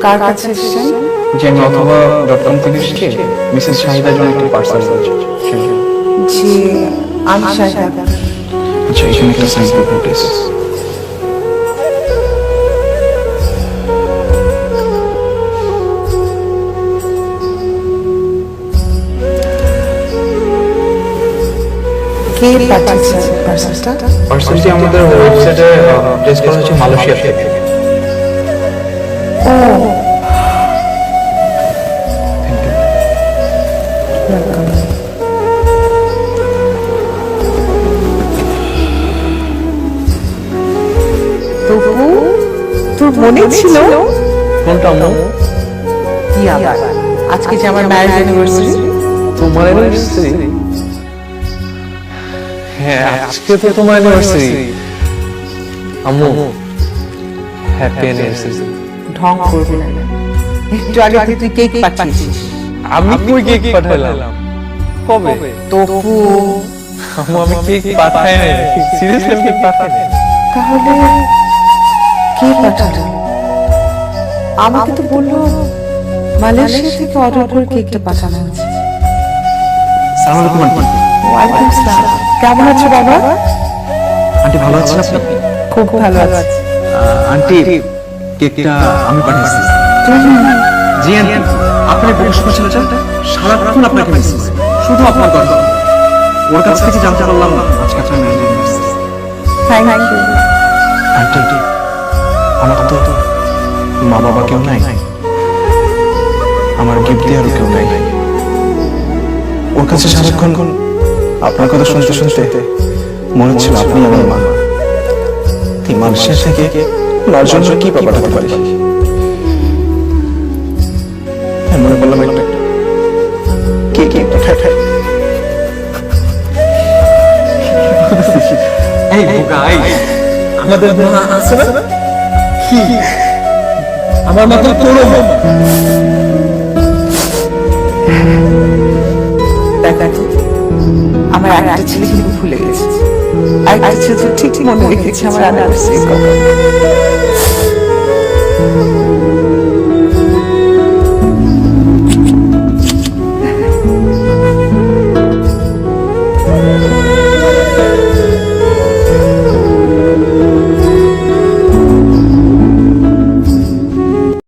কার কাছে এসেছেন? যে আমি অথবা ডটকম থেকে এসেছি মিসেস শাহিদার জন্য একটা পার্সেল রয়েছে। জি, আমি শাহিদা। আচ্ছা, এখানে একটা সাইন করবো প্লিজ। কে পাঠিয়েছে পার্সেলটা? পার্সেলটি আমাদের ওয়েবসাইটে প্লেস করা হয়েছে মালয়েশিয়া থেকে। ও, তবু তোর মনে ছিল? কোনটা আম্মু? কি আবার আজকে যে আমার ম্যারেজ অ্যানিভার্সারি। তোমার অ্যানিভার্সারি? হ্যাঁ, আজকে তো তোমার অ্যানিভার্সারি। আম্মু, হ্যাপি অ্যানিভার্সারি। ঢং করবি না, একটু আগে তুই কেক পাঠিয়েছিস। আমি কই কেক পাঠালাম? কবে? তবু আম্মু, আমি কেক পাঠাই নাই। সিরিয়াসলি কেক পাঠাই নাই। তাহলে কে পাঠালো? আমাকে তো বললো মালয়েশিয়া থেকে অর্ডার করে কেকটা পাঠানো হয়েছে। সালাম আলাইকুম আন্টি। ওয়ালাইকুম আসসালাম। কেমন আছো বাবা? আন্টি ভালো আছেন আপনি? খুব ভালো আছি। আন্টি, কেকটা আমি পাঠিয়েছি। জি আন্টি, আপনার বংশ ছেলেটা সারাক্ষণ আপনাকে মিস করে, শুধু আপনার কথা। ওর কাছ থেকে জানতে পারলাম আজকে আপনার marriage anniversary. Thank you. Aunty, আমার তো মা বাবা কেউ নাই, আমার গিফট দেওয়ারও কেউ নাই। ওর কাছে সারাক্ষণ আপনার কথা শুনতে শুনতে মনে হচ্ছিল আপনি আমার মা। এই মালয়েশিয়া থেকে মার জন্য কি বা পাঠাতে পারি? মনে করলাম একটা কে পাঠাই। এই বোকা, আমাদের মা আছে না? কি আমার মা তো তোরও মা। দেখো, আমার একটা ছেলে কিন্তু ভুলে গেছে, একটা ছেলে ঠিক মনে রেখেছে আমার অ্যানিভার্সারি কথা।